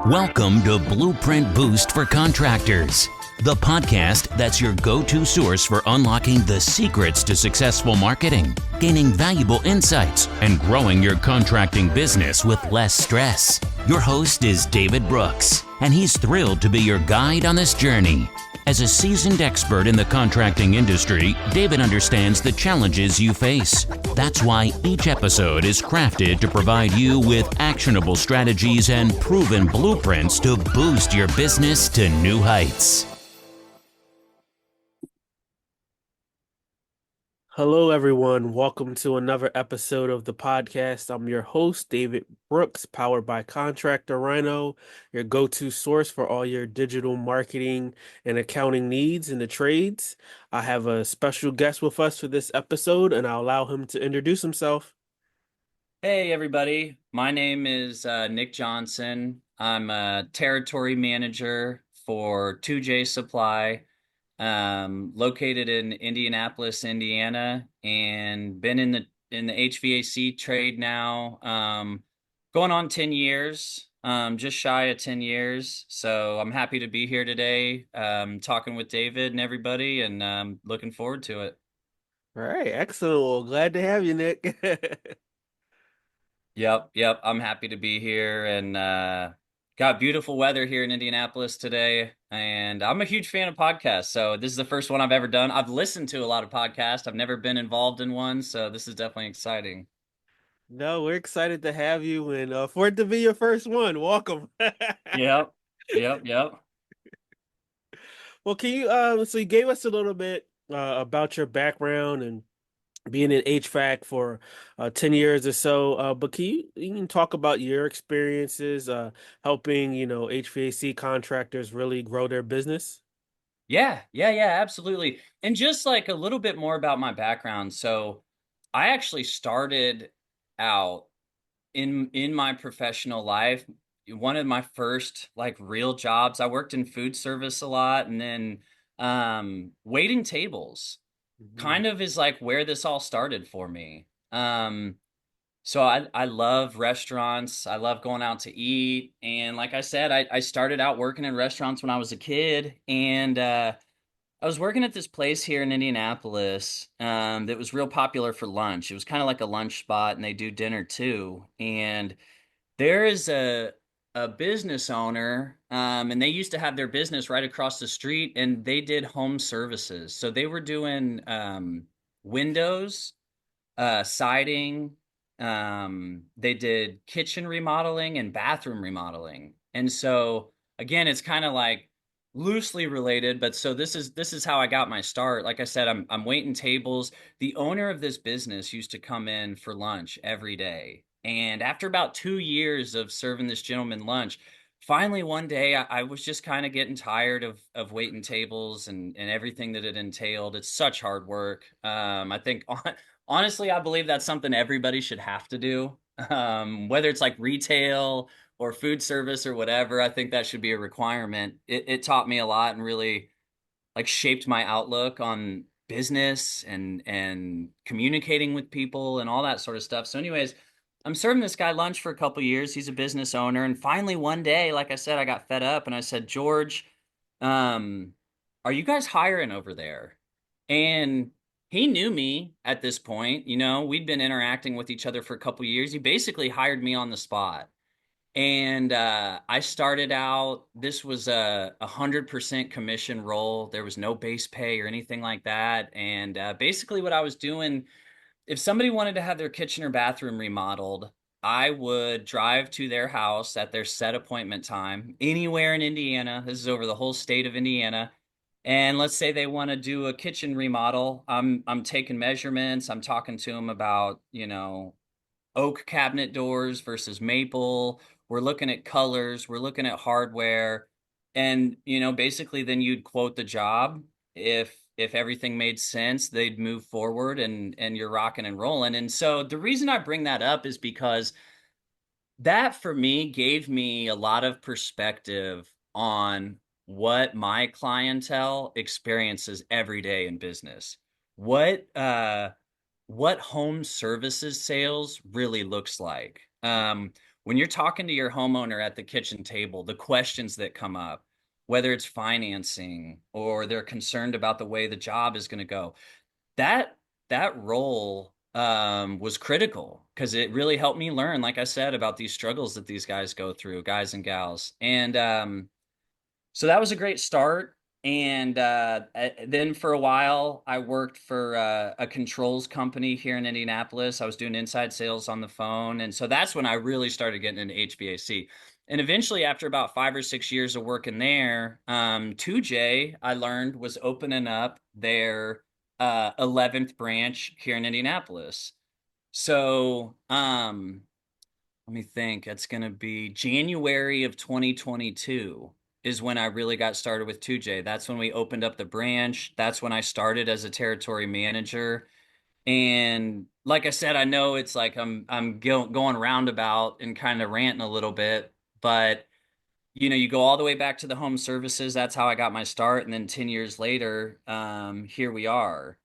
Welcome to Blueprint Boost for Contractors, the podcast that's your go-to source for unlocking the secrets to successful marketing, gaining valuable insights, and growing your contracting business with less stress. Your host is David Brooks, and he's thrilled to be your guide on this journey. As a seasoned expert in the contracting industry, David understands the challenges you face. That's why each episode is crafted to provide you with actionable strategies and proven blueprints to boost your business to new heights. Hello, everyone. Welcome to another episode of the podcast. I'm your host, David Brooks, powered by Contractor Rhino, your go-to source for all your digital marketing and accounting needs in the trades. I have a special guest with us for this episode, and I'll allow him to introduce himself. Hey, everybody. My name is Nick Johnson. I'm a territory manager for 2J Supply, located in Indianapolis, Indiana, and been in the HVAC trade now, going on 10 years, just shy of 10 years. So I'm happy to be here today, talking with David and everybody, and looking forward to it. All right, excellent. Well, glad to have you, Nick. Yep. I'm happy to be here and got beautiful weather here in Indianapolis today. And I'm a huge fan of podcasts. So this is the first one I've ever done. I've listened to a lot of podcasts. I've never been involved in one. So this is definitely exciting. No, we're excited to have you and for it to be your first one. Welcome. Yep. Yep. Well, can you so you gave us a little bit about your background and being in HVAC for 10 years or so. But you can talk about your experiences helping, HVAC contractors really grow their business? Yeah, absolutely. And just like a little bit more about my background. So I actually started out in my professional life, one of my first like real jobs, I worked in food service a lot, and then waiting tables Mhm. kind of is like where this all started for me. So I love restaurants. I love going out to eat. And like I said, I started out working in restaurants when I was a kid. And I was working at this place here in Indianapolis that was real popular for lunch. It was kind of like a lunch spot, and they do dinner too. And there is a business owner, and they used to have their business right across the street, and they did home services. So they were doing windows, siding. They did kitchen remodeling and bathroom remodeling. And so again, it's kind of like loosely related, but so this is how I got my start. Like I said, I'm waiting tables. The owner of this business used to come in for lunch every day. And after about 2 years of serving this gentleman lunch, finally one day I was just kind of getting tired of waiting tables and everything that it entailed. It's such hard work. I think honestly, I believe that's something everybody should have to do. Whether it's like retail or food service or whatever, I think that should be a requirement. It taught me a lot and really like shaped my outlook on business and communicating with people and all that sort of stuff. So, anyways, I'm serving this guy lunch for a couple years. He's a business owner, and finally one day, like I said, I got fed up and I said, George, um, are you guys hiring over there? And he knew me at this point. You know, we'd been interacting with each other for a couple years. He basically hired me on the spot. And I started out, this was a 100% commission role. There was no base pay or anything like that. And basically, what I was doing, if somebody wanted to have their kitchen or bathroom remodeled, I would drive to their house at their set appointment time, anywhere in Indiana. This is over the whole state of Indiana. And let's say they want to do a kitchen remodel. I'm taking measurements. I'm talking to them about, oak cabinet doors versus maple. We're looking at colors, we're looking at hardware, and basically then you'd quote the job. If everything made sense, they'd move forward and you're rocking and rolling. And so the reason I bring that up is because that for me gave me a lot of perspective on what my clientele experiences every day in business. What what home services sales really looks like. when you're talking to your homeowner at the kitchen table, the questions that come up, whether it's financing or they're concerned about the way the job is going to go, that that role was critical because it really helped me learn, like I said, about these struggles that these guys go through, guys and gals. And so that was a great start. And then for a while, I worked for a controls company here in Indianapolis. I was doing inside sales on the phone. And so that's when I really started getting into HVAC. And eventually, after about 5 or 6 years of working there, 2J, I learned, was opening up their 11th branch here in Indianapolis. So let me think. It's going to be January of 2022 is when I really got started with 2J. That's when we opened up the branch. That's when I started as a territory manager. And like I said, I know it's like I'm going roundabout and kind of ranting a little bit, but you go all the way back to the home services. That's how I got my start. And then 10 years later, here we are.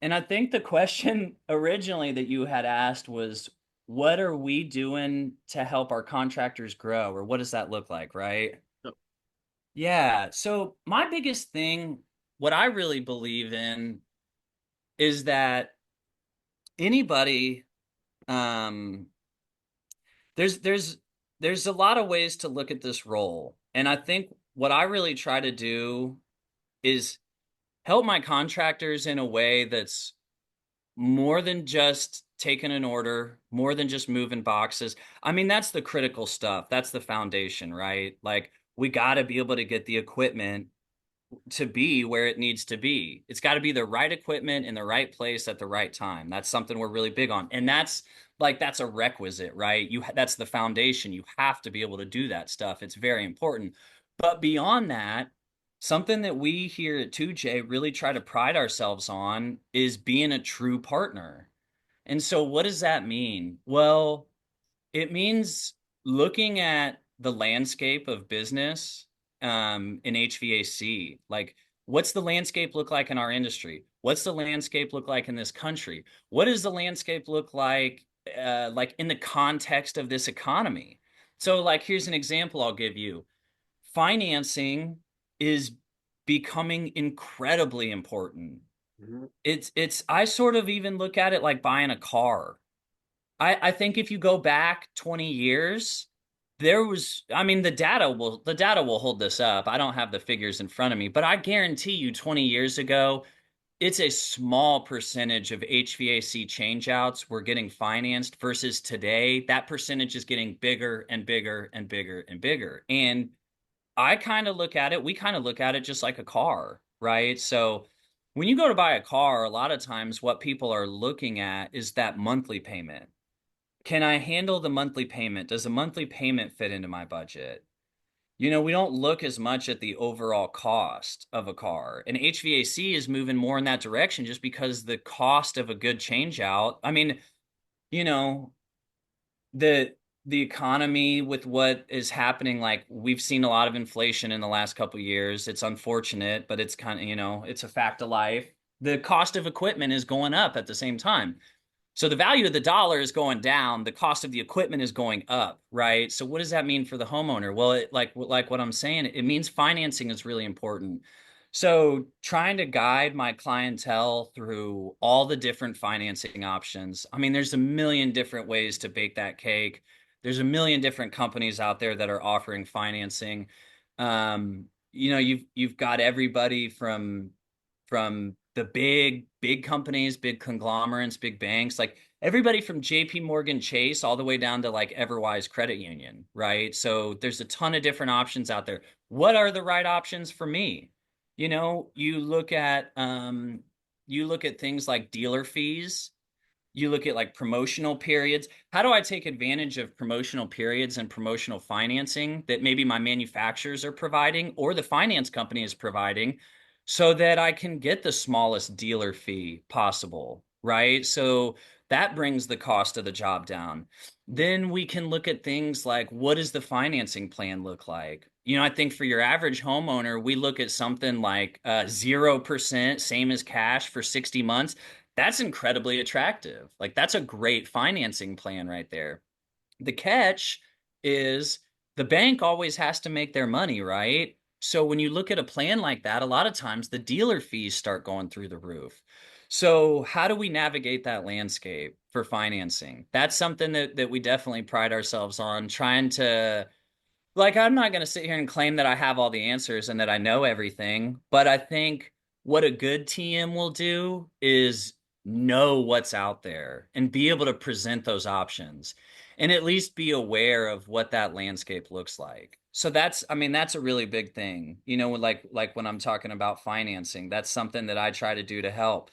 And I think the question originally that you had asked was, what are we doing to help our contractors grow? Or what does that look like, right? Yep. Yeah. So my biggest thing, what I really believe in is that anybody, um, there's there's there's a lot of ways to look at this role. And I think what I really try to do is help my contractors in a way that's more than just taking an order, more than just moving boxes. I mean, that's the critical stuff. That's the foundation, right? Like we got to be able to get the equipment to be where it needs to be. It's got to be the right equipment in the right place at the right time. That's something we're really big on. And that's a requisite, right? That's the foundation. You have to be able to do that stuff. It's very important. But beyond that, something that we here at 2J really try to pride ourselves on is being a true partner. And so what does that mean? Well, it means looking at the landscape of business in HVAC. Like, what's the landscape look like in our industry? What's the landscape look like in this country? What does the landscape look like in the context of this economy? So, like, here's an example I'll give you. Financing is becoming incredibly important. Mm-hmm. It's I sort of even look at it like buying a car. I think if you go back 20 years, I mean, the data will hold this up. I don't have the figures in front of me, but I guarantee you 20 years ago, it's a small percentage of HVAC changeouts were getting financed versus today, that percentage is getting bigger and bigger and bigger and bigger. And we kind of look at it just like a car, right? So when you go to buy a car, a lot of times what people are looking at is that monthly payment. Can I handle the monthly payment? Does a monthly payment fit into my budget? We don't look as much at the overall cost of a car. And HVAC is moving more in that direction just because the cost of a good change out. I mean, you know, the the economy with what is happening, like we've seen a lot of inflation in the last couple of years. It's unfortunate, but it's kind of, it's a fact of life. The cost of equipment is going up at the same time. So the value of the dollar is going down, the cost of the equipment is going up, right? So what does that mean for the homeowner? Well, like what I'm saying, it means financing is really important. So trying to guide my clientele through all the different financing options. I mean, there's a million different ways to bake that cake. There's a million different companies out there that are offering financing. You've got everybody from the big companies, big conglomerates, big banks, like everybody from JP Morgan Chase all the way down to like Everwise Credit Union, right? So there's a ton of different options out there. What are the right options for me? You look at things like dealer fees. You look at like promotional periods. How do I take advantage of promotional periods and promotional financing that maybe my manufacturers are providing or the finance company is providing so that I can get the smallest dealer fee possible, right? So that brings the cost of the job down. Then we can look at things like, what does the financing plan look like? I think for your average homeowner, we look at something like 0%, same as cash for 60 months. That's incredibly attractive. Like that's a great financing plan right there. The catch is the bank always has to make their money, right? So when you look at a plan like that, a lot of times the dealer fees start going through the roof. So how do we navigate that landscape for financing? That's something that we definitely pride ourselves on, trying to, like, I'm not going to sit here and claim that I have all the answers and that I know everything, but I think what a good TM will do is know what's out there and be able to present those options and at least be aware of what that landscape looks like. So that's, I mean, that's a really big thing. You know, like when I'm talking about financing, that's something that I try to do to help.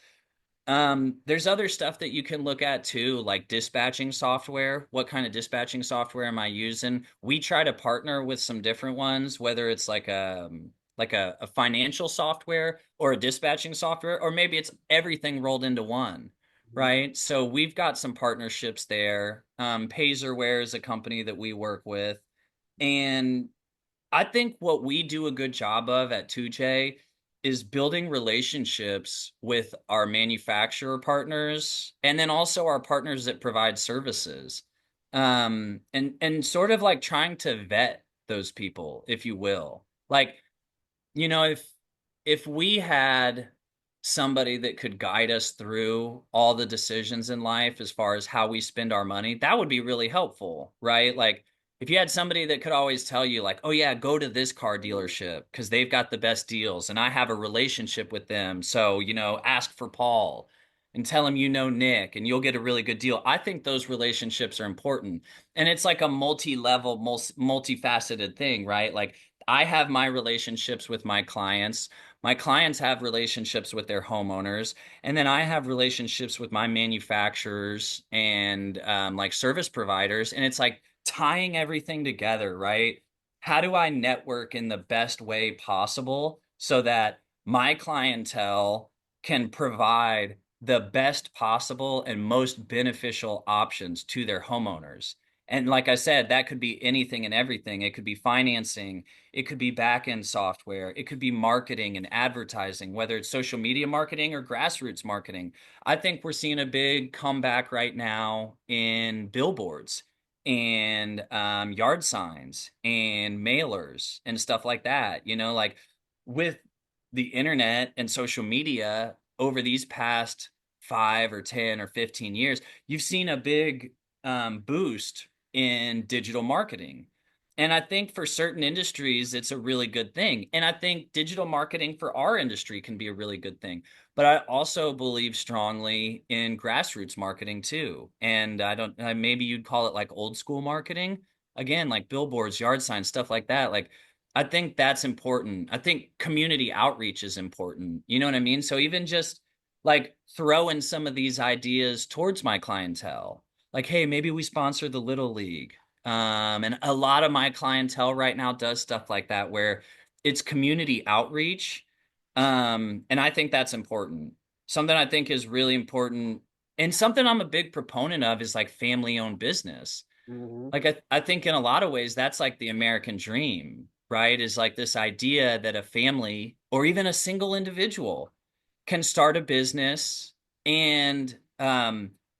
There's other stuff that you can look at too, like dispatching software. What kind of dispatching software am I using? We try to partner with some different ones, whether it's like a financial software or a dispatching software, or maybe it's everything rolled into one, right? So we've got some partnerships there. Pazerware is a company that we work with, and I think what we do a good job of at 2J is building relationships with our manufacturer partners and then also our partners that provide services. And sort of like trying to vet those people, if you will. Like, you know, if we had somebody that could guide us through all the decisions in life as far as how we spend our money, that would be really helpful, right? Like if you had somebody that could always tell you like, "Oh yeah, go to this car dealership because they've got the best deals and I have a relationship with them. So, you know, ask for Paul and tell him you know Nick and you'll get a really good deal." I think those relationships are important. And it's like a multi-level, multifaceted thing, right? Like I have my relationships with my clients have relationships with their homeowners, and then I have relationships with my manufacturers and like service providers. And it's like tying everything together, right? How do I network in the best way possible so that my clientele can provide the best possible and most beneficial options to their homeowners? And like I said, that could be anything and everything. It could be financing, it could be back end software. It could be marketing and advertising, whether it's social media marketing or grassroots marketing. I think we're seeing a big comeback right now in billboards and yard signs and mailers and stuff like that. You know, like with the internet and social media over these past 5 or 10 or 15 years, you've seen a big boost in digital marketing. And I think for certain industries, it's a really good thing. And I think digital marketing for our industry can be a really good thing. But I also believe strongly in grassroots marketing too. And I don't, maybe you'd call it like old school marketing. Again, like billboards, yard signs, stuff like that. Like, I think that's important. I think community outreach is important. You know what I mean? So even just like throwing some of these ideas towards my clientele, like, hey, maybe we sponsor the Little League. And a lot of my clientele right now does stuff like that where it's community outreach. And I think that's important. Something I think is really important and something I'm a big proponent of is like family owned business. Mm-hmm. Like I think in a lot of ways that's like the American dream, right? Is like this idea that a family or even a single individual can start a business and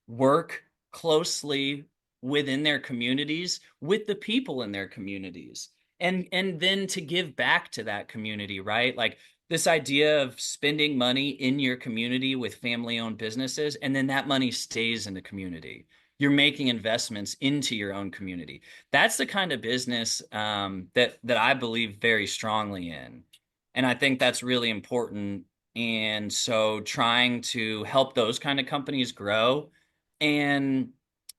work closely within their communities with the people in their communities and then to give back to that community, right? Like this idea of spending money in your community with family owned businesses and then that money stays in the community. You're making investments into your own community. That's the kind of business that I believe very strongly in, and I think that's really important. And so trying to help those kind of companies grow and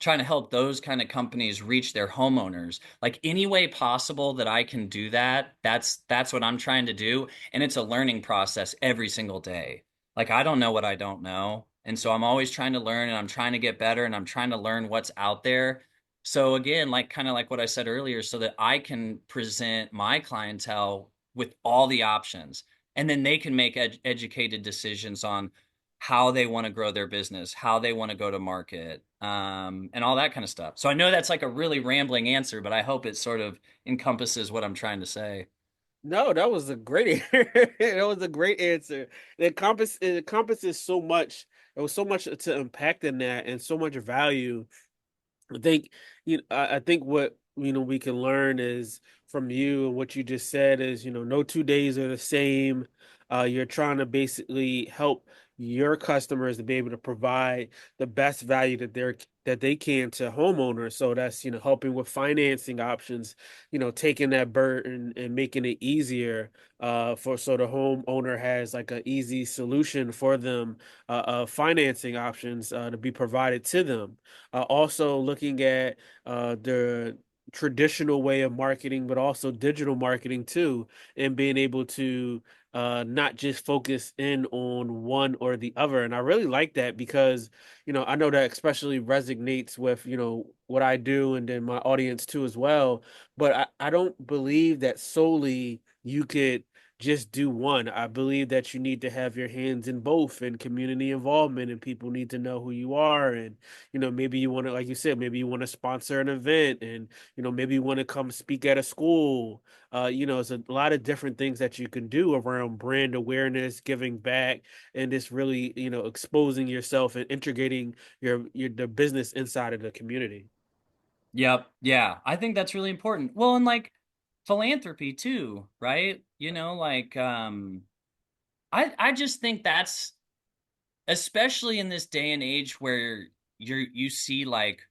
trying to help those kind of companies reach their homeowners, like any way possible that I can do that, that's what I'm trying to do. And it's a learning process every single day. Like I don't know what I don't know. And so I'm always trying to learn and I'm trying to get better and I'm trying to learn what's out there. So again, like kind of like what I said earlier, so that I can present my clientele with all the options and then they can make educated decisions on how they want to grow their business, how they want to go to market, and all that kind of stuff. So I know that's like a really rambling answer, but I hope it sort of encompasses what I'm trying to say. No, that was a great that was a great answer. It encompasses so much. There was so much to unpack in that and so much value. I think I think what we can learn is from you and what you just said is, no 2 days are the same. You're trying to basically help your customers to be able to provide the best value that they can to homeowners. So that's, helping with financing options, taking that burden and making it easier for so the homeowner has like an easy solution for them of financing options to be provided to them. Also looking at the traditional way of marketing, but also digital marketing too, and being able to not just focus in on one or the other. And I really like that because, I know that especially resonates with, what I do and then my audience too as well. But I don't believe that solely you could just do one. I believe that you need to have your hands in both and community involvement, and people need to know who you are. And, maybe you want to, like you said, maybe you want to sponsor an event and, maybe you want to come speak at a school. There's a lot of different things that you can do around brand awareness, giving back, and just really, exposing yourself and integrating the business inside of the community. Yep. Yeah. I think that's really important. Well, and like philanthropy too, right? I just think that's especially in this day and age where you see like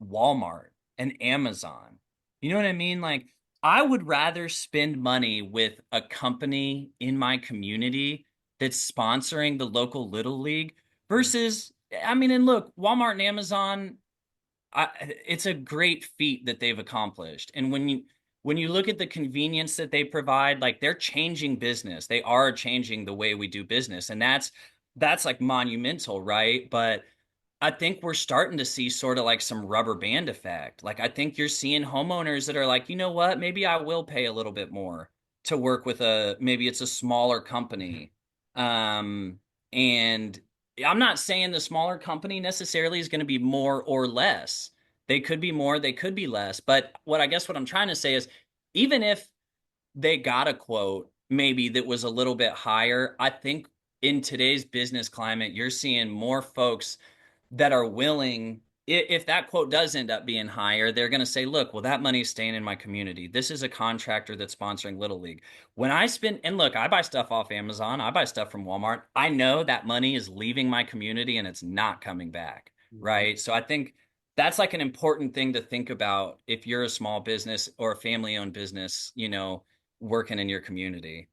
Walmart and Amazon. You know what I mean? Like I would rather spend money with a company in my community that's sponsoring the local little league versus I mean, and look, Walmart and Amazon, it's a great feat that they've accomplished. And when you look at the convenience that they provide, like they're changing business. They are changing the way we do business, and that's like monumental, right? But I think we're starting to see sort of like some rubber band effect. Like I think you're seeing homeowners that are like, you know what, maybe I will pay a little bit more to work with maybe it's a smaller company. And I'm not saying the smaller company necessarily is going to be more or less. They could be more, they could be less. But what I'm trying to say is even if they got a quote maybe that was a little bit higher, I think in today's business climate, you're seeing more folks that are willing, if that quote does end up being higher, they're going to say, look, well, that money's staying in my community. This is a contractor that's sponsoring Little League. When I spend, and look, I buy stuff off Amazon, I buy stuff from Walmart. I know that money is leaving my community and it's not coming back. Mhm. Right. So I think that's like an important thing to think about if you're a small business or a family owned business, working in your community.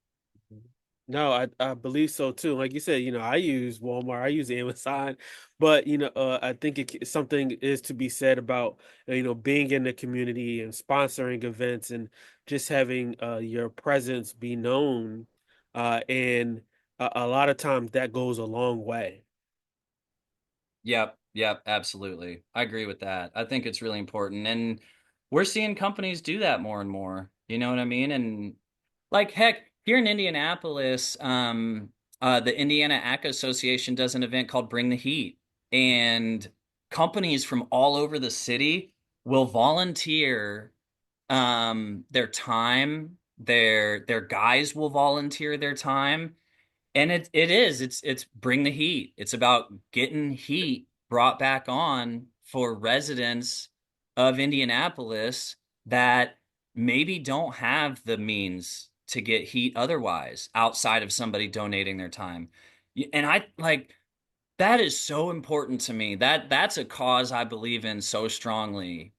No, I believe so too. Like you said, I use Walmart, I use Amazon, but I think something is to be said about being in the community and sponsoring events and just having your presence be known, and a lot of times that goes a long way. Yep, yep, absolutely. I agree with that. I think it's really important. And we're seeing companies do that more and more. You know what I mean? And like heck, here in Indianapolis, the Indiana ACA Association does an event called Bring the Heat. And companies from all over the city will volunteer their time, their guys will volunteer their time, and it's bring the heat. It's about getting heat brought back on for residents of Indianapolis that maybe don't have the means to get heat otherwise outside of somebody donating their time. And I like that is so important to me. That's a cause I believe in so strongly.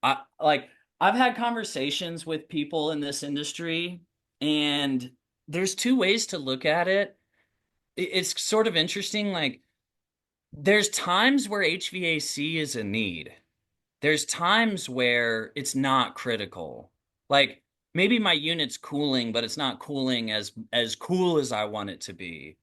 I've had conversations with people in this industry, and there's two ways to look at it. It's sort of interesting. Like there's times where HVAC is a need. There's times where it's not critical. Like maybe my unit's cooling, but it's not cooling as cool as I want it to be.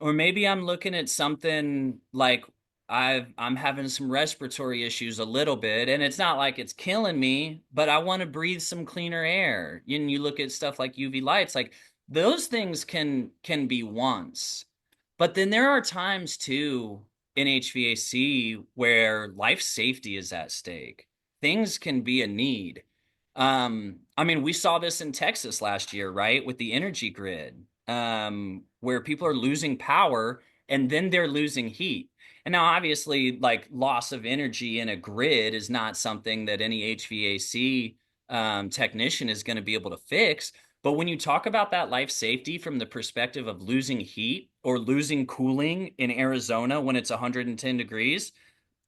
Or maybe I'm looking at something like I'm having some respiratory issues a little bit, and it's not like it's killing me, but I want to breathe some cleaner air. And you look at stuff like UV lights, like those things can be wants. But then there are times too in HVAC where life safety is at stake. Things can be a need. I mean, we saw this in Texas last year, right? With the energy grid, where people are losing power and then they're losing heat. And now obviously like loss of energy in a grid is not something that any HVAC technician is going to be able to fix. But when you talk about that life safety from the perspective of losing heat or losing cooling in Arizona when it's 110 degrees,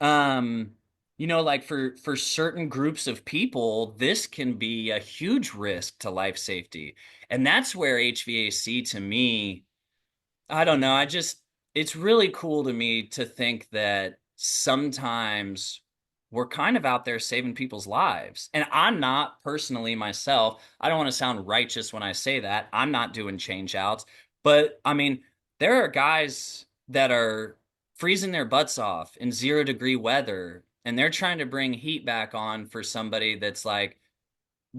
um, like for certain groups of people, this can be a huge risk to life safety. And that's where HVAC to me, I don't know, it's really cool to me to think that sometimes we're kind of out there saving people's lives. And I'm not personally myself, I don't want to sound righteous when I say that. I'm not doing change outs, but I mean, there are guys that are freezing their butts off in 0 degree weather and they're trying to bring heat back on for somebody that's like,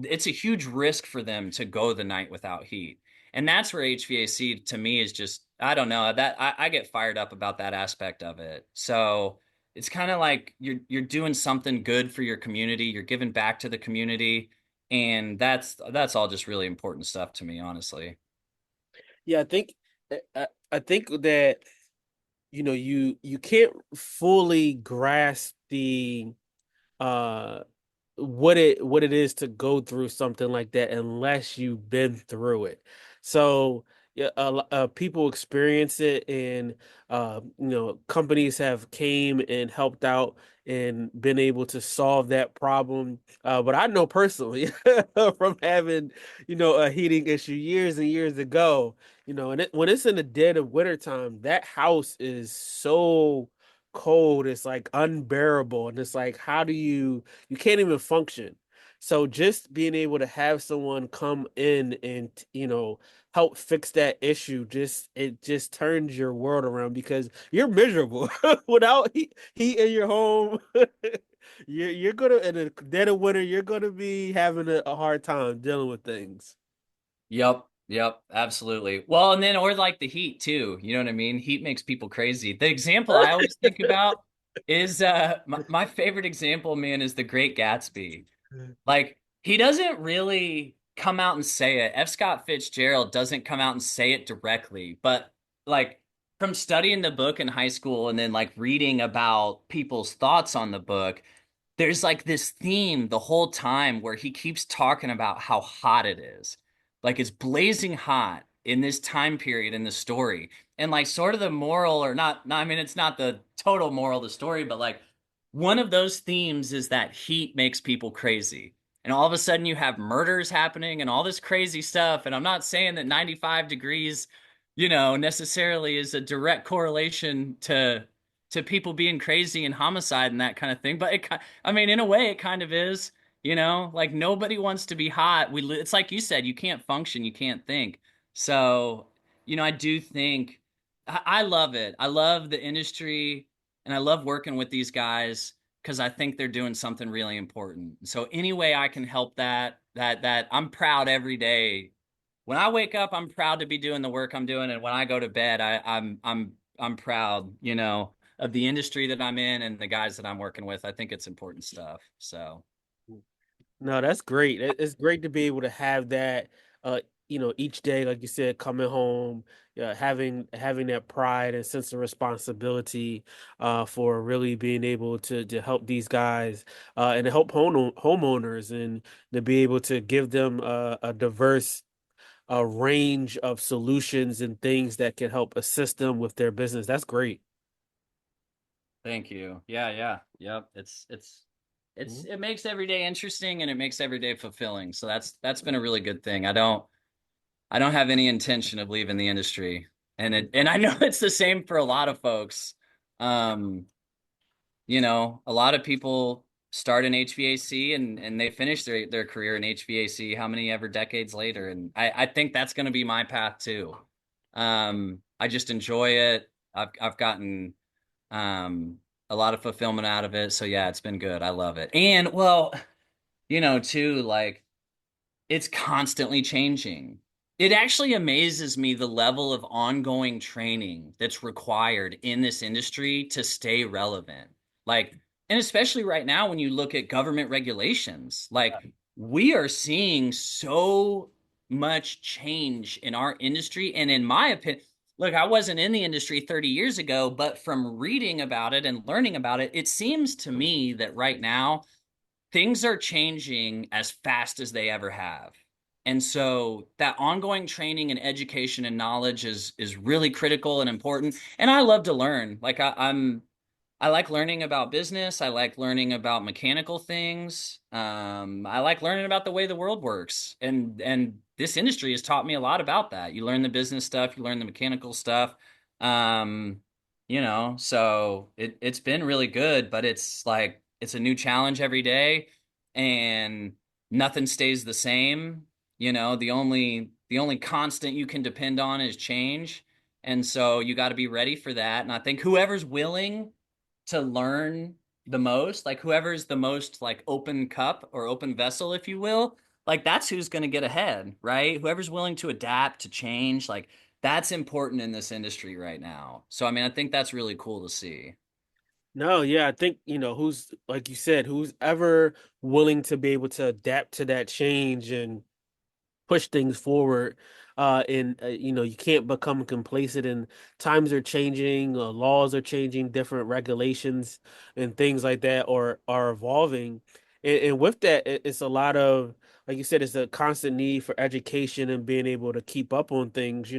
it's a huge risk for them to go the night without heat. And that's where HVAC to me is just, I don't know, that I get fired up about that aspect of it. So it's kind of like you're doing something good for your community, you're giving back to the community, and that's all just really important stuff to me, honestly. Yeah, I think that you can't fully grasp the uh what it is to go through something like that unless you've been through it. So yeah, people experience it, and companies have came and helped out and been able to solve that problem. But I know personally from having a heating issue years and years ago. And when it's in the dead of wintertime, that house is so cold, it's like unbearable, and it's like, how do you can't even function. So just being able to have someone come in and help fix that issue, it just turns your world around, because you're miserable without heat in your home. You're gonna, in the dead of winter, you're gonna be having a hard time dealing with things. Yep. Yep, absolutely. Well, and then or like the heat too. You know what I mean? Heat makes people crazy. The example I always think about is my favorite example, man, is The Great Gatsby. Like he doesn't really come out and say it. F. Scott Fitzgerald doesn't come out and say it directly, but like from studying the book in high school and then like reading about people's thoughts on the book, there's like this theme the whole time where he keeps talking about how hot it is. Like it's blazing hot in this time period in the story. And like sort of the moral or not, I mean, it's not the total moral of the story, but like one of those themes is that heat makes people crazy. And all of a sudden you have murders happening and all this crazy stuff. And I'm not saying that 95 degrees, necessarily is a direct correlation to people being crazy and homicide and that kind of thing. But I mean, in a way, it kind of is. Like nobody wants to be hot. It's like you said, you can't function, you can't think. So, I do think I love it. I love the industry, and I love working with these guys because I think they're doing something really important. So any way I can help that I'm proud every day. When I wake up, I'm proud to be doing the work I'm doing, and when I go to bed, I'm proud, of the industry that I'm in and the guys that I'm working with. I think it's important stuff. So, No, that's great. It's great to be able to have that, each day, like you said, coming home, having that pride and sense of responsibility, for really being able to help these guys, and to help homeowners, and to be able to give them a diverse range of solutions and things that can help assist them with their business. That's great. thank you. Yeah, yeah. Yep. It makes every day interesting and it makes every day fulfilling. So that's been a really good thing. I don't have any intention of leaving the industry. And I know it's the same for a lot of folks. Um, a lot of people start in HVAC and they finish their career in HVAC how many ever decades later. And I think that's going to be my path too. I just enjoy it. I've gotten a lot of fulfillment out of it. So yeah, it's been good. I love it. And well, too, like it's constantly changing. It actually amazes me the level of ongoing training that's required in this industry to stay relevant. Like, and especially right now when you look at government regulations, like we are seeing so much change in our industry. And in my opinion, look, I wasn't in the industry 30 years ago, but from reading about it and learning about it, it seems to me that right now things are changing as fast as they ever have. And so that ongoing training and education and knowledge is really critical and important. And I love to learn. Like I like learning about business. I like learning about mechanical things. I like learning about the way the world works. And this industry has taught me a lot about that. You learn the business stuff, you learn the mechanical stuff. Um, so it's been really good, but it's like it's a new challenge every day, and nothing stays the same. The only constant you can depend on is change. And so you got to be ready for that. And I think whoever's willing to learn the most, like whoever's the most like open cup or open vessel, if you will, like that's who's going to get ahead, right? Whoever's willing to adapt, to change, like that's important in this industry right now. So I mean, I think that's really cool to see. No, yeah, I think, who's, like you said, who's ever willing to be able to adapt to that change and push things forward. And you can't become complacent, and times are changing, laws are changing, different regulations and things like that are evolving. And with that, it's a lot of, like you said, it's a constant need for education and being able to keep up on things.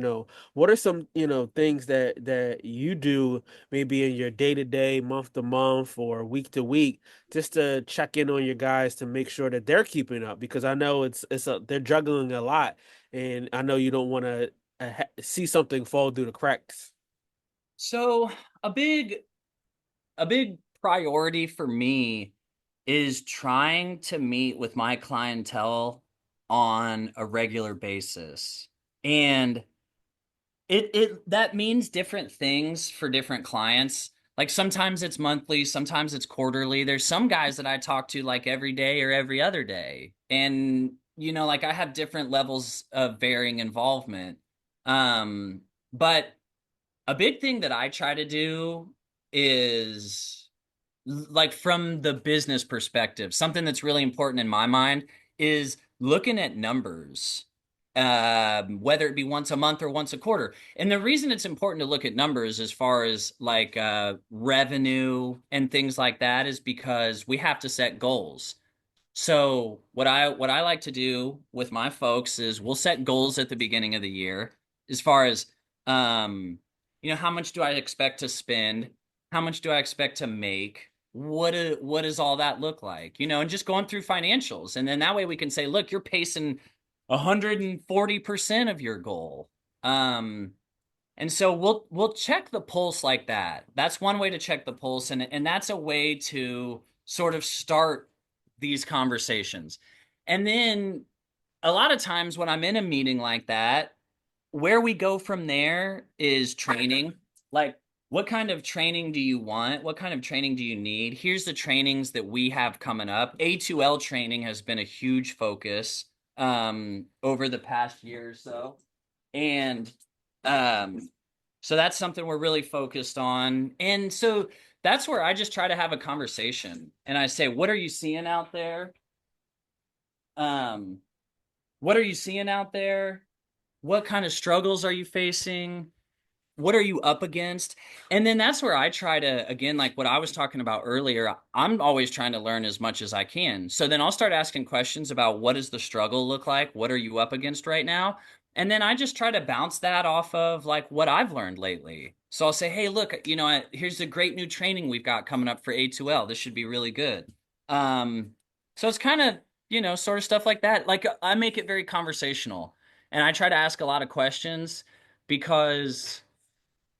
What are some, things that you do maybe in your day to day, month to month, or week to week, just to check in on your guys to make sure that they're keeping up, because I know they're juggling a lot, and I know you don't want to see something fall through the cracks. So a big a big priority for me is trying to meet with my clientele on a regular basis. And it that means different things for different clients. Like sometimes it's monthly, sometimes it's quarterly. There's some guys that I talk to like every day or every other day. And like I have different levels of varying involvement. But a big thing that I try to do is like from the business perspective, something that's really important in my mind is looking at numbers, whether it be once a month or once a quarter. And the reason it's important to look at numbers as far as like revenue and things like that is because we have to set goals. So what I like to do with my folks is we'll set goals at the beginning of the year as far as um how much do I expect to spend? How much do I expect to make? What does all that look like? And just going through financials. And then that way we can say, look, you're pacing 140% of your goal. And so we'll check the pulse like that. That's one way to check the pulse, and that's a way to sort of start these conversations. And then a lot of times when I'm in a meeting like that, where we go from there is training. Like, what kind of training do you want? What kind of training do you need? Here's the trainings that we have coming up. A2L training has been a huge focus over the past year or so. And um, so that's something we're really focused on. And so that's where I just try to have a conversation and I say, what are you seeing out there? Um, what are you seeing out there? What kind of struggles are you facing? What are you up against? And then that's where I try to, again, like what I was talking about earlier, I'm always trying to learn as much as I can. So then I'll start asking questions about what does the struggle look like? What are you up against right now? And then I just try to bounce that off of like what I've learned lately. So I'll say, hey, look, here's a great new training we've got coming up for A2L. This should be really good. Um, so it's kind of, sort of stuff like that. Like I make it very conversational and I try to ask a lot of questions because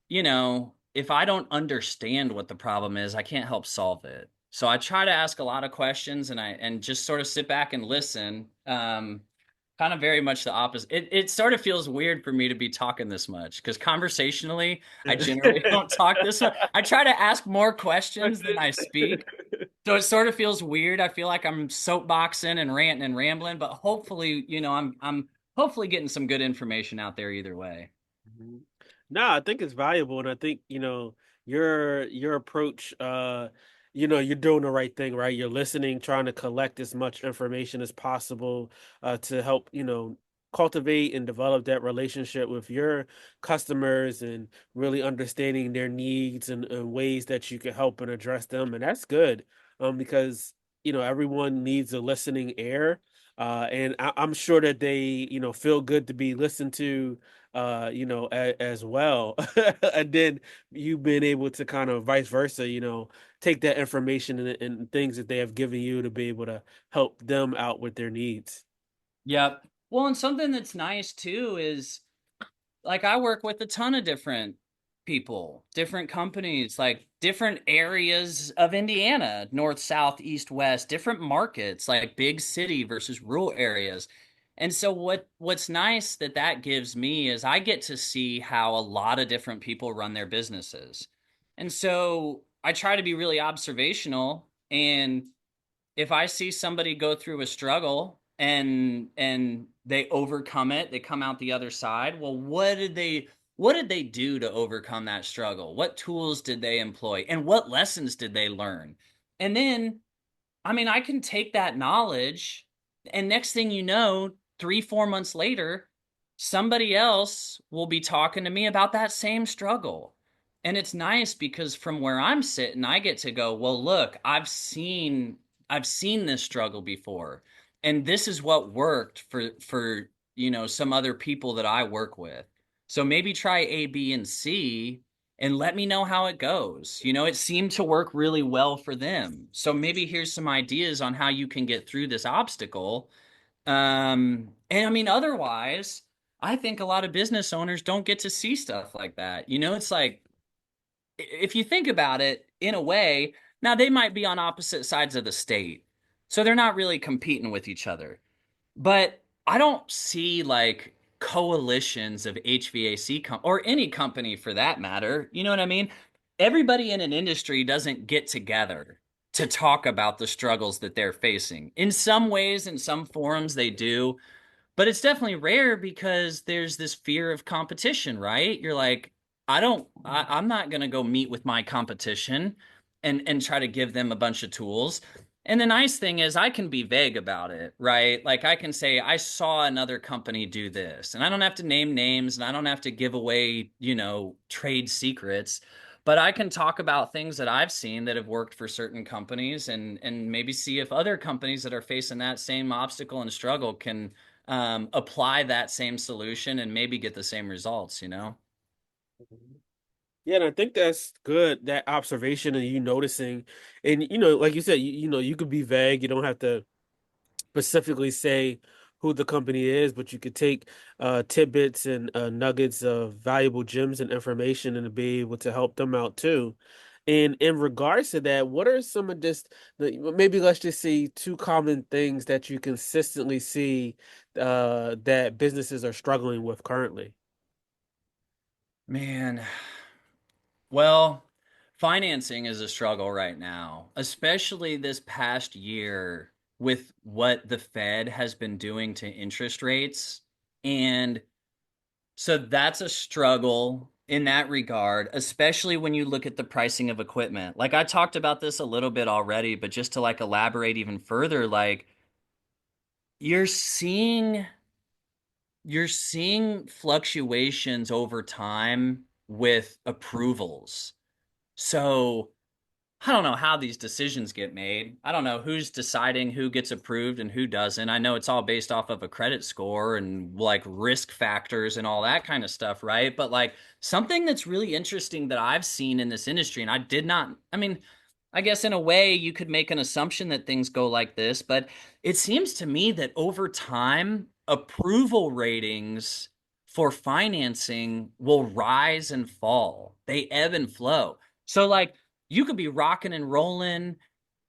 if I don't understand what the problem is, I can't help solve it. So I try to ask a lot of questions and just sort of sit back and listen. Kind of very much the opposite. It sort of feels weird for me to be talking this much because conversationally, I generally don't talk this much. I try to ask more questions than I speak. So it sort of feels weird. I feel like I'm soapboxing and ranting and rambling, but hopefully, I'm hopefully getting some good information out there either way. Mhm. No, I think it's valuable, and I think, your approach, you're doing the right thing, right? You're listening, trying to collect as much information as possible, to help, cultivate and develop that relationship with your customers and really understanding their needs and ways that you can help and address them. And that's good, because everyone needs a listening ear. And I'm sure that they, feel good to be listened to, as well. And then you've been able to kind of vice versa, take that information and things that they have given you to be able to help them out with their needs. Yep. Well, and something that's nice too is like I work with a ton of different people, different companies, like different areas of Indiana, north, south, east, west, different markets, like big city versus rural areas. And so what's nice that gives me is I get to see how a lot of different people run their businesses. And so I try to be really observational, and if I see somebody go through a struggle and they overcome it, they come out the other side. Well, what did they do to overcome that struggle? What tools did they employ? And what lessons did they learn? And then, I mean, I can take that knowledge, and next thing you know, 3, 4 months later, somebody else will be talking to me about that same struggle. And it's nice because from where I'm sitting, I get to go, well, look, I've seen this struggle before. And this is what worked for some other people that I work with. So maybe try A, B, and C and let me know how it goes. It seemed to work really well for them. So maybe here's some ideas on how you can get through this obstacle. And I mean, otherwise, I think a lot of business owners don't get to see stuff like that. It's like, if you think about it in a way, now they might be on opposite sides of the state. So they're not really competing with each other. But I don't see like coalitions of or any company for that matter. You know what I mean? Everybody in an industry doesn't get together to talk about the struggles that they're facing. In some ways, in some forums, they do, but it's definitely rare because there's this fear of competition, right? You're like, I'm not going to go meet with my competition and try to give them a bunch of tools. And the nice thing is I can be vague about it, right? Like I can say I saw another company do this, and I don't have to name names and I don't have to give away, trade secrets, but I can talk about things that I've seen that have worked for certain companies, and maybe see if other companies that are facing that same obstacle and struggle can apply that same solution and maybe get the same results. Yeah, and I think that's good, that observation and you noticing. And like you said, you could be vague. You don't have to specifically say who the company is, but you could take tidbits and nuggets of valuable gems and information and to be able to help them out too. And in regards to that, what are some of maybe let's just see two common things that you consistently see that businesses are struggling with currently? Man, well, financing is a struggle right now, especially this past year with what the Fed has been doing to interest rates. And so that's a struggle in that regard, especially when you look at the pricing of equipment. Like I talked about this a little bit already, but just to like elaborate even further, like you're seeing you're seeing fluctuations over time with approvals. So I don't know how these decisions get made. I don't know who's deciding who gets approved and who doesn't. I know it's all based off of a credit score and like risk factors and all that kind of stuff, right? But like something that's really interesting that I've seen in this industry, and I mean, I guess in a way you could make an assumption that things go like this, but it seems to me that over time, approval ratings for financing will rise and fall. They ebb and flow. So, like, you could be rocking and rolling,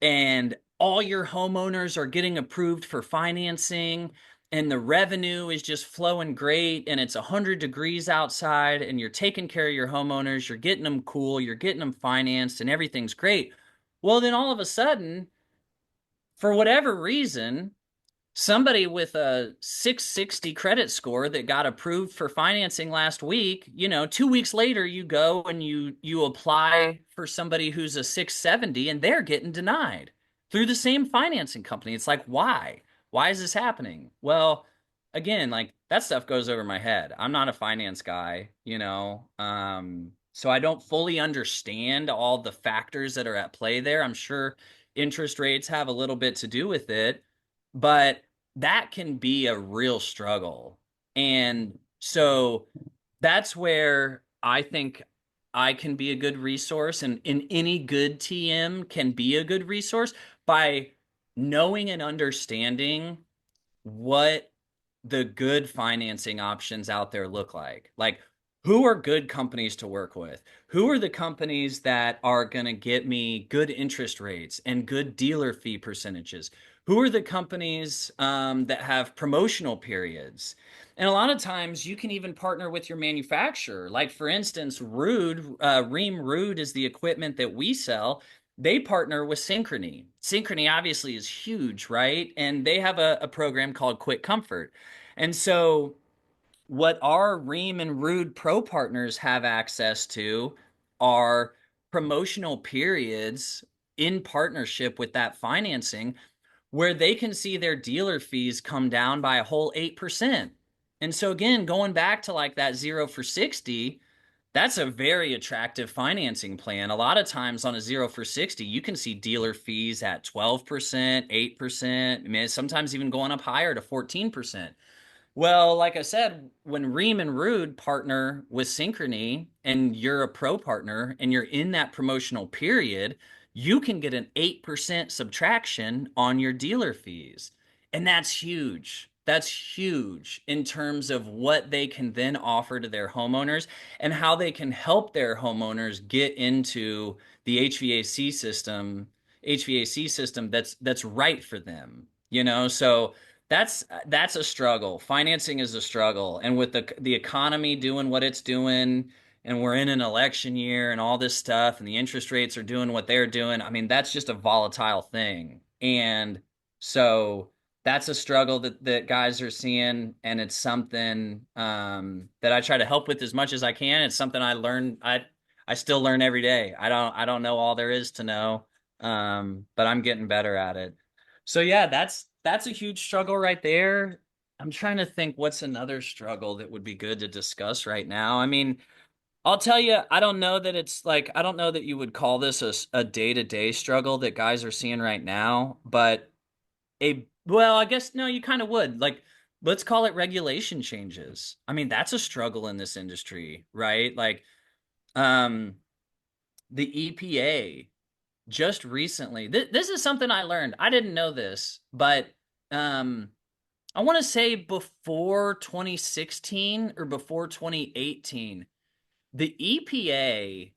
and all your homeowners are getting approved for financing, and the revenue is just flowing great, and it's 100 degrees outside, and you're taking care of your homeowners, you're getting them cool, you're getting them financed, and everything's great. Well, then all of a sudden, for whatever reason, somebody with a 660 credit score that got approved for financing last week, 2 weeks later you go and you apply for somebody who's a 670 and they're getting denied through the same financing company. It's like, why is this happening? Well, again, like that stuff goes over my head. I'm not a finance guy, so I don't fully understand all the factors that are at play there. I'm sure interest rates have a little bit to do with it, but that can be a real struggle. And so that's where I think I can be a good resource, and any good TM can be a good resource by knowing and understanding what the good financing options out there look like. Like, who are good companies to work with? Who are the companies that are going to get me good interest rates and good dealer fee percentages? Who are the companies that have promotional periods? And a lot of times you can even partner with your manufacturer. Like, for instance, Rheem Rude is the equipment that we sell. They partner with Synchrony. Synchrony obviously is huge, right? And they have a program called Quick Comfort. And so what our Rheem and Rude Pro partners have access to are promotional periods in partnership with that financing where they can see their dealer fees come down by a whole 8%. And so again, going back to like that 0 for 60, that's a very attractive financing plan. A lot of times on a 0 for 60, you can see dealer fees at 12%, 8%, I mean, sometimes even going up higher to 14%. Well, like I said, when Rheem and Rude partner with Synchrony and you're a pro partner and you're in that promotional period, you can get an 8% subtraction on your dealer fees. And that's huge. That's huge in terms of what they can then offer to their homeowners and how they can help their homeowners get into the HVAC system that's right for them. So that's a struggle. Financing is a struggle. And with the economy doing what it's doing, and we're in an election year and all this stuff, and the interest rates are doing what they're doing, I mean, that's just a volatile thing. And so that's a struggle that guys are seeing, and it's something that I try to help with as much as I can. It's something I learn. I still learn every day. I don't know all there is to know, but I'm getting better at it. So yeah, that's a huge struggle right there. I'm trying to think what's another struggle that would be good to discuss right now. I mean, I'll tell you, I don't know that it's like, I don't know that you would call this a day-to-day struggle that guys are seeing right now, but well, I guess no, you kind of would. Like, let's call it regulation changes. I mean, that's a struggle in this industry, right? Like, um, the EPA just recently, this is something I learned. I didn't know this, but um, I want to say before 2016 or before 2018, the EPA,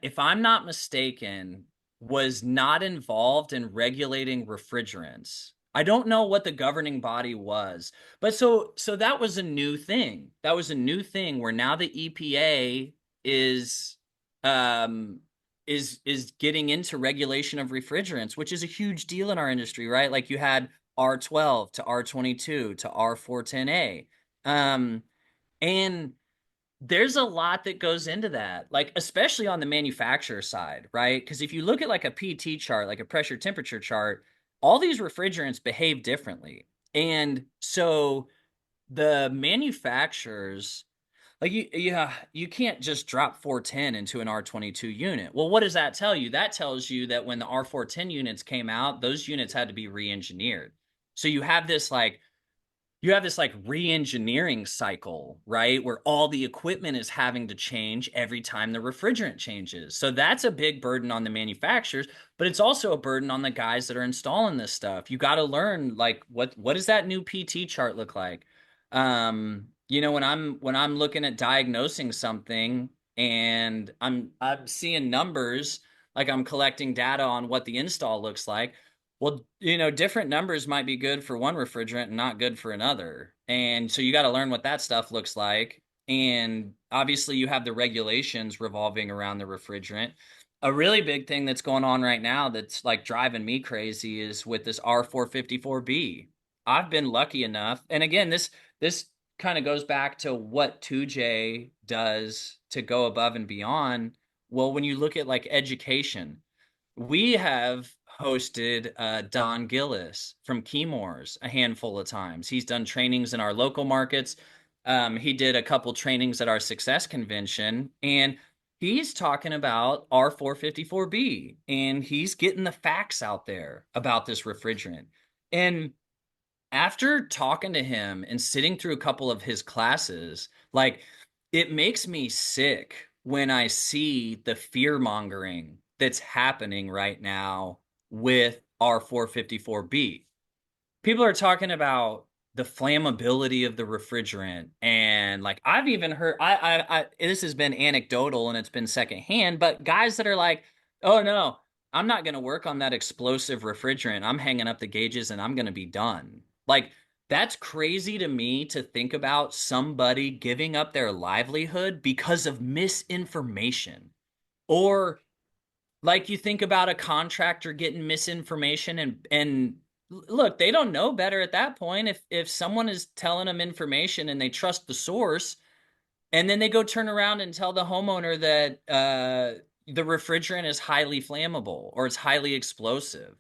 if I'm not mistaken, was not involved in regulating refrigerants. I don't know what the governing body was, but so that was a new thing. That was a new thing where now the EPA is um is getting into regulation of refrigerants, which is a huge deal in our industry, right? Like you had R12 to R22 to R410A. And there's a lot that goes into that, like especially on the manufacturer side, right? Because if you look at like a PT chart, like a pressure temperature chart, all these refrigerants behave differently. And so the manufacturers, like you can't just drop 410 into an R22 unit. Well, what does that tell you? That tells you that when the R410 units came out, those units had to be re-engineered. So you have this re-engineering cycle, right? Where all the equipment is having to change every time the refrigerant changes. So that's a big burden on the manufacturers, but it's also a burden on the guys that are installing this stuff. You got to learn like what does that new PT chart look like? When I'm looking at diagnosing something and I'm seeing numbers, like I'm collecting data on what the install looks like. Well, different numbers might be good for one refrigerant and not good for another. And so you got to learn what that stuff looks like. And obviously, you have the regulations revolving around the refrigerant. A really big thing that's going on right now that's like driving me crazy is with this R454B. I've been lucky enough, and again, this kind of goes back to what 2J does to go above and beyond. Well, when you look at like education, we have hosted Don Gillis from Keymores a handful of times. He's done trainings in our local markets. He did a couple trainings at our success convention, and he's talking about R454B, and he's getting the facts out there about this refrigerant. And after talking to him and sitting through a couple of his classes, like, it makes me sick when I see the fear mongering that's happening right now with R454B. People are talking about the flammability of the refrigerant, and like, I've even heard, this has been anecdotal and it's been secondhand, but guys that are like, oh no, I'm not going to work on that explosive refrigerant. I'm hanging up the gauges and I'm going to be done. Like, that's crazy to me to think about somebody giving up their livelihood because of misinformation. Or like, you think about a contractor getting misinformation, and look, they don't know better at that point. If someone is telling them information and they trust the source, and then they go turn around and tell the homeowner that the refrigerant is highly flammable or it's highly explosive,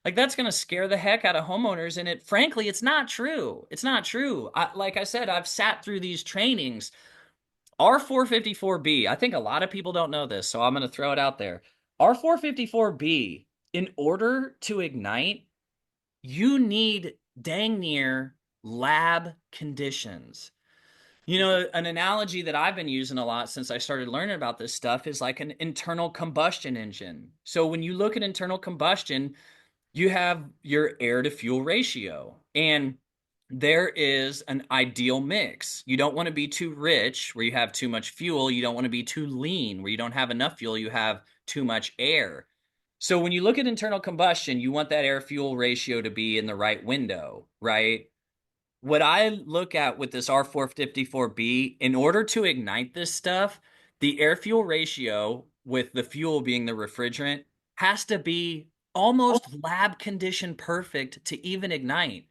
like, that's going to scare the heck out of homeowners. And frankly, it's not true. It's not true. Like I said, I've sat through these trainings. R454B, I think a lot of people don't know this, so I'm going to throw it out there. R454B, in order to ignite, you need dang near lab conditions. You know, an analogy that I've been using a lot since I started learning about this stuff is like an internal combustion engine. So when you look at internal combustion, you have your air to fuel ratio, and there is an ideal mix. You don't want to be too rich where you have too much fuel. You don't want to be too lean where you don't have enough fuel. You have too much air. So when you look at internal combustion, you want that air fuel ratio to be in the right window, right? What I look at with this R454B, in order to ignite this stuff, the air fuel ratio, with the fuel being the refrigerant, has to be almost lab condition perfect to even ignite.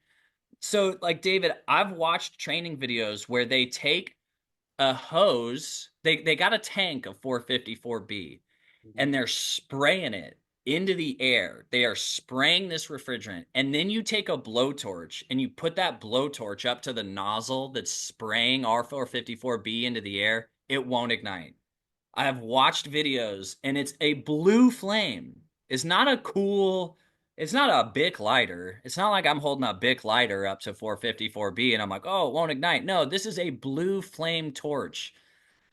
So, like, David, I've watched training videos where they take a hose, they got a tank of 454B, and they're spraying it into the air. They are spraying this refrigerant, and then you take a blowtorch and you put that blowtorch up to the nozzle that's spraying R454B into the air. It won't ignite. I have watched videos, and it's a blue flame. It's not a cool, it's not a Bic lighter. It's not like I'm holding a Bic lighter up to 454B and I'm like, oh, it won't ignite. No, this is a blue flame torch.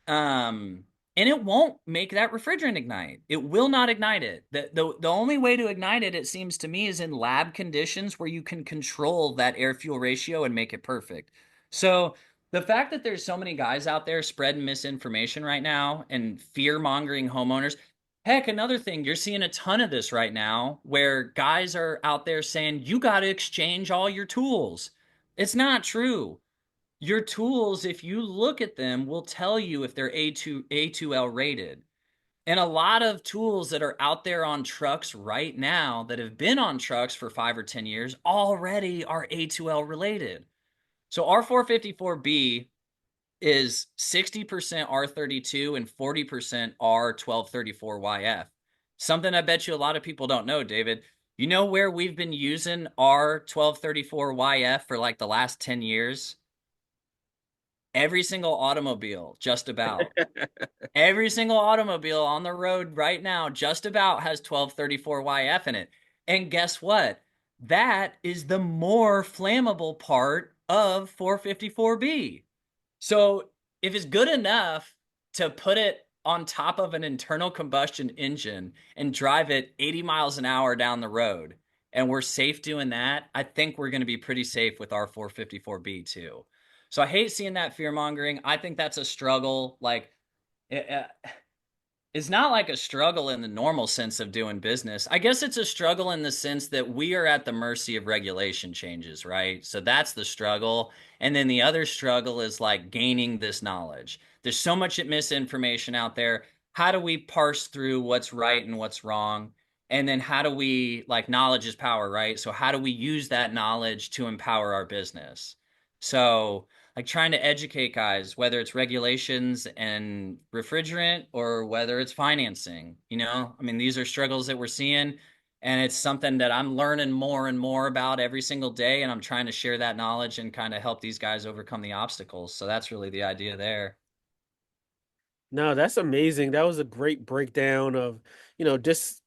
Um, and it won't make that refrigerant ignite. It will not ignite it. The only way to ignite it, it seems to me, is in lab conditions where you can control that air fuel ratio and make it perfect. So the fact that there's so many guys out there spreading misinformation right now and fear mongering homeowners. Heck, another thing, you're seeing a ton of this right now where guys are out there saying, you got to exchange all your tools. It's not true. Your tools, if you look at them, will tell you if they're A2L rated. And a lot of tools that are out there on trucks right now that have been on trucks for 5 or 10 years already are A2L related. So R454B is 60% R32 and 40% R1234YF. Something I bet you a lot of people don't know, David. You know where we've been using R1234YF for like the last 10 years? Every single automobile, just about. Every single automobile on the road right now, just about, has 1234YF in it. And guess what? That is the more flammable part of 454B. So if it's good enough to put it on top of an internal combustion engine and drive it 80 miles an hour down the road, and we're safe doing that, I think we're going to be pretty safe with our 454B too. So I hate seeing that fear mongering. I think that's a struggle. Like, it's not like a struggle in the normal sense of doing business. I guess it's a struggle in the sense that we are at the mercy of regulation changes, right? So that's the struggle. And then the other struggle is like gaining this knowledge. There's so much misinformation out there. How do we parse through what's right and what's wrong? And then how do we, like, knowledge is power, right? So how do we use that knowledge to empower our business? So, like, trying to educate guys, whether it's regulations and refrigerant or whether it's financing, I mean, these are struggles that we're seeing. And it's something that I'm learning more and more about every single day. And I'm trying to share that knowledge and kind of help these guys overcome the obstacles. So that's really the idea there. No, that's amazing. That was a great breakdown of, just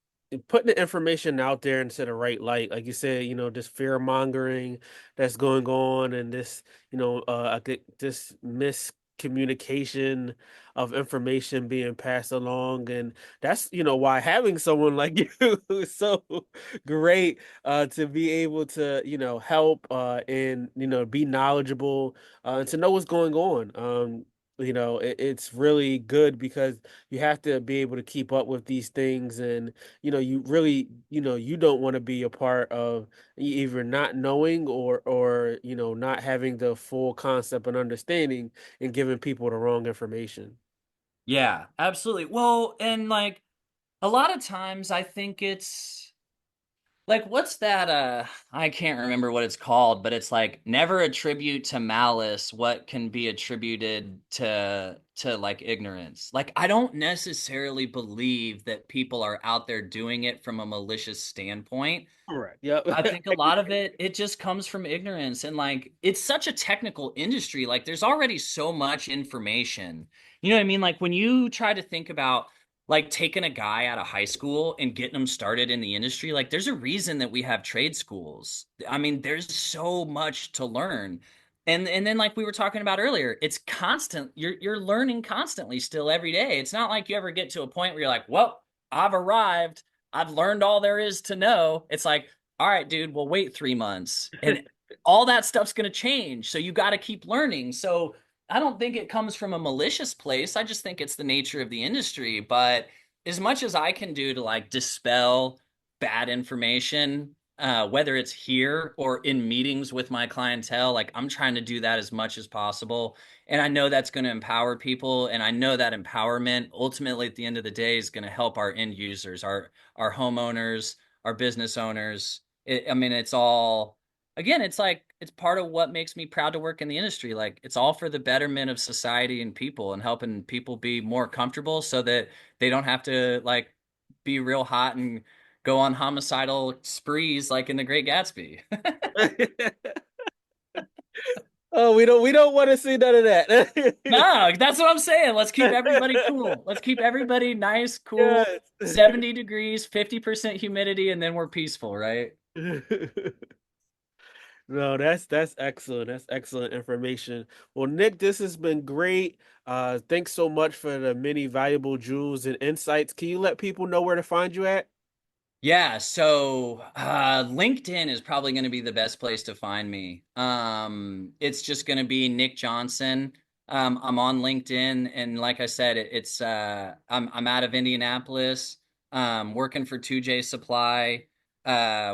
putting the information out there into the right light. Like you said, this fear mongering that's going on and this, I think this miscommunication of information being passed along. And that's, why having someone like you is so great to be able to, help and, be knowledgeable and to know what's going on. It's really good because you have to be able to keep up with these things, and you really, you don't want to be a part of either not knowing or not having the full concept and understanding and giving people the wrong information. Yeah, absolutely. Well, and like a lot of times I think it's like, what's that? I can't remember what it's called, but it's like never attribute to malice what can be attributed to like ignorance. Like, I don't necessarily believe that people are out there doing it from a malicious standpoint. Correct. Yep. I think a lot of it just comes from ignorance, and like it's such a technical industry. Like there's already so much information. You know what I mean? Like when you try to think about like taking a guy out of high school and getting him started in the industry, like there's a reason that we have trade schools. I mean, there's so much to learn. And then like we were talking about earlier, it's constant. You're learning constantly still every day. It's not like you ever get to a point where you're like, "Well, I've arrived. I've learned all there is to know." It's like, all right, dude, well, wait 3 months and all that stuff's going to change. So you got to keep learning. So I don't think it comes from a malicious place. I just think it's the nature of the industry. But as much as I can do to like dispel bad information, whether it's here or in meetings with my clientele, like I'm trying to do that as much as possible. And I know that's going to empower people. And I know that empowerment ultimately at the end of the day is going to help our end users, our homeowners, our business owners. I mean, it's all, again, it's like, it's part of what makes me proud to work in the industry. Like it's all for the betterment of society and people and helping people be more comfortable so that they don't have to like be real hot and go on homicidal sprees like in The Great Gatsby. Oh, we don't want to see none of that. No, that's what I'm saying. Let's keep everybody cool. Let's keep everybody nice, cool, Yes. 70 degrees, 50% humidity, and then we're peaceful, right? No, that's excellent. That's excellent information. Well, Nick, this has been great. Thanks so much for the many valuable jewels and insights. Can you let people know where to find you at? Yeah, so LinkedIn is probably going to be the best place to find me. It's just going to be Nick Johnson. I'm on LinkedIn, and like I said, I'm out of Indianapolis, working for 2J Supply.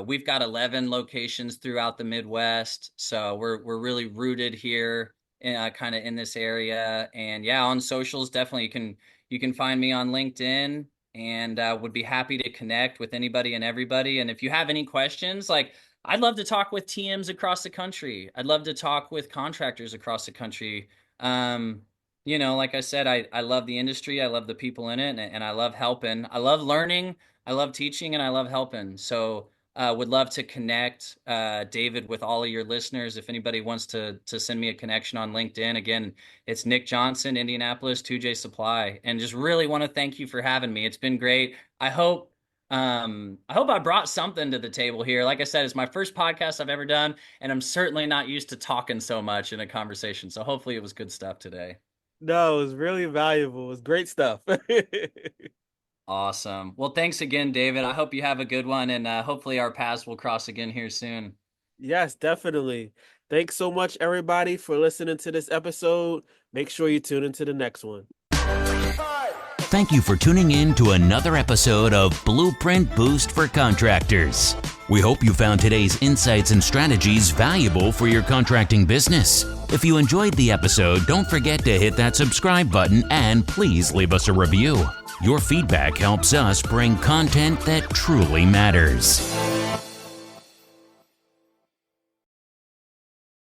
We've got 11 locations throughout the Midwest, so we're really rooted here, kind of in this area. And yeah, on socials, definitely you can find me on LinkedIn, and would be happy to connect with anybody and everybody. And if you have any questions, like I'd love to talk with TMs across the country. I'd love to talk with contractors across the country. Like I said, I love the industry. I love the people in it, and I love helping. I love learning. I love teaching, and I love helping. So would love to connect, David, with all of your listeners. If anybody wants to send me a connection on LinkedIn, again, it's Nick Johnson, Indianapolis, 2J Supply. And just really want to thank you for having me. It's been great. I hope I brought something to the table here. Like I said, it's my first podcast I've ever done, and I'm certainly not used to talking so much in a conversation. So hopefully it was good stuff today. No, it was really valuable. It was great stuff. Awesome. Well, thanks again, David. I hope you have a good one, and hopefully our paths will cross again here soon. Yes, definitely. Thanks so much, everybody, for listening to this episode. Make sure you tune into the next one. Thank you for tuning in to another episode of Blueprint Boost for Contractors. We hope you found today's insights and strategies valuable for your contracting business. If you enjoyed the episode, don't forget to hit that subscribe button and please leave us a review. Your feedback helps us bring content that truly matters.